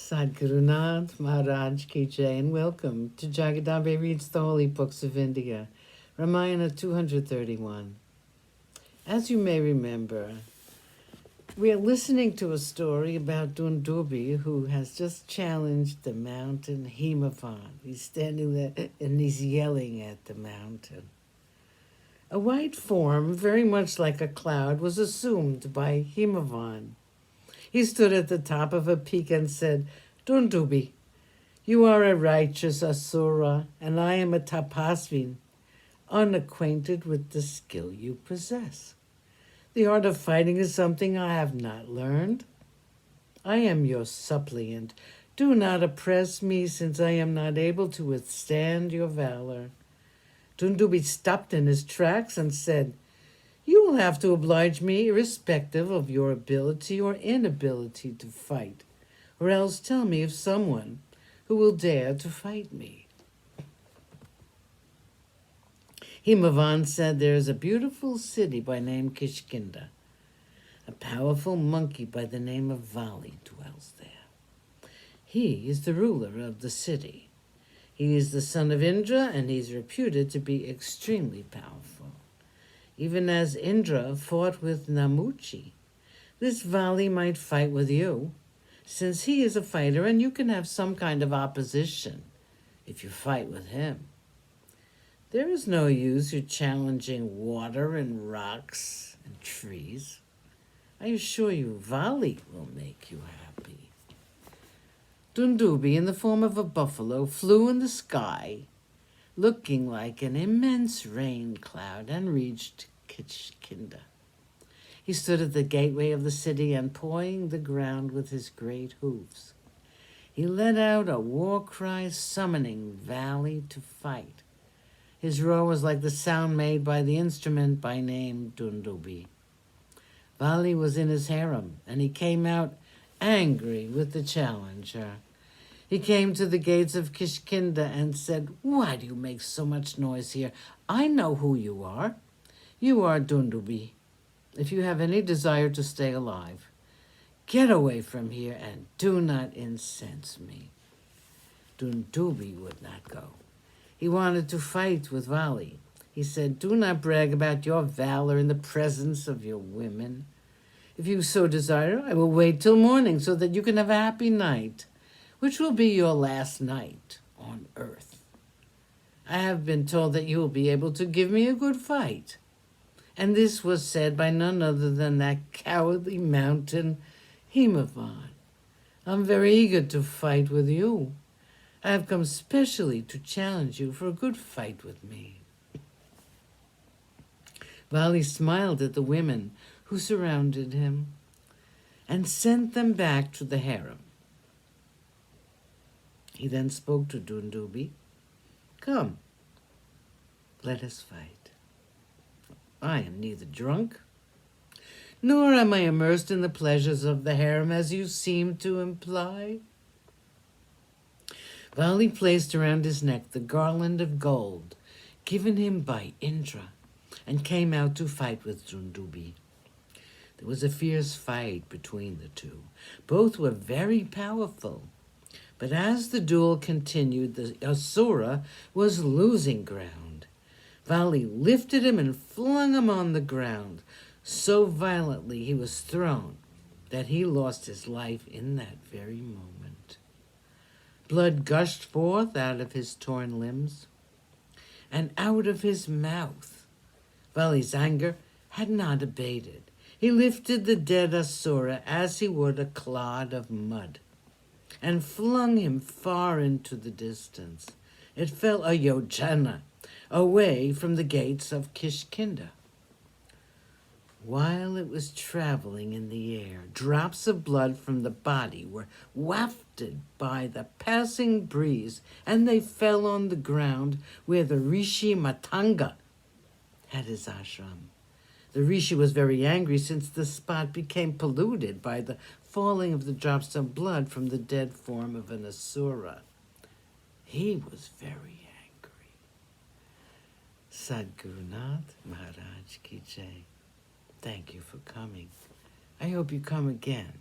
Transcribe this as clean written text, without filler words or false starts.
Sadhgurunath Maharaj Ki Jai, and welcome to Jagadabe Reads the Holy Books of India, Ramayana231. As you may remember, we are listening to a story about Dundubi, who has just challenged the mountain Himavan. He's standing there and he's yelling at the mountain. A white form, very much like a cloud, was assumed by Himavan. He stood at the top of a peak and said, Dundubi, you are a righteous asura, and I am a tapasvin, unacquainted with the skill you possess. The art of fighting is something I have not learned. I am your suppliant. Do not oppress me, since I am not able to withstand your valor. Dundubi stopped in his tracks and said, You will have to oblige me irrespective of your ability or inability to fight, or else tell me of someone who will dare to fight me. Himavan said, There is a beautiful city by name Kishkinda. A powerful monkey by the name of Vali dwells there. He is the ruler of the city. He is the son of Indra, and he is reputed to be extremely powerful. Even as Indra fought with Namuchi, this Vali might fight with you, since he is a fighter and you can have some kind of opposition if you fight with him. There is no use you challenging water and rocks and trees. I assure you, Vali will make you happy. Dundubi, in the form of a buffalo, flew in the sky, looking like an immense rain cloud, and reached Kishkinda. He stood at the gateway of the city and pawing the ground with his great hooves. He let out a war cry summoning Vali to fight. His roar was like the sound made by the instrument by name Dundubi. Vali was in his harem, and he came out angry with the challenger. He came to the gates of Kishkinda and said, Why do you make so much noise here? I know who you are. You are Dundubi. If you have any desire to stay alive, get away from here and do not incense me. Dundubi would not go. He wanted to fight with Vali. He said, Do not brag about your valor in the presence of your women. If you so desire, I will wait till morning so that you can have a happy night, which will be your last night on earth. I have been told that you will be able to give me a good fight. And this was said by none other than that cowardly mountain Himavan. I'm very eager to fight with you. I have come specially to challenge you for a good fight with me. Vali smiled at the women who surrounded him and sent them back to the harem. He then spoke to Dundubi. Come, let us fight. I am neither drunk, nor am I immersed in the pleasures of the harem, as you seem to imply. Vali placed around his neck the garland of gold given him by Indra and came out to fight with Dundubi. There was a fierce fight between the two. Both were very powerful. But as the duel continued, the asura was losing ground. Vali lifted him and flung him on the ground. So violently he was thrown that he lost his life in that very moment. Blood gushed forth out of his torn limbs and out of his mouth. Vali's anger had not abated. He lifted the dead asura as he would a clod of mud and flung him far into the distance. It fell a yojana away from the gates of Kishkinda. While it was traveling in the air, drops of blood from the body were wafted by the passing breeze, and they fell on the ground where the Rishi Matanga had his ashram. The Rishi was very angry since the spot became polluted by the falling of the drops of blood from the dead form of an asura. He was very angry. Sadhgurunath Maharaj Ki Jai. Thank you for coming. I hope you come again.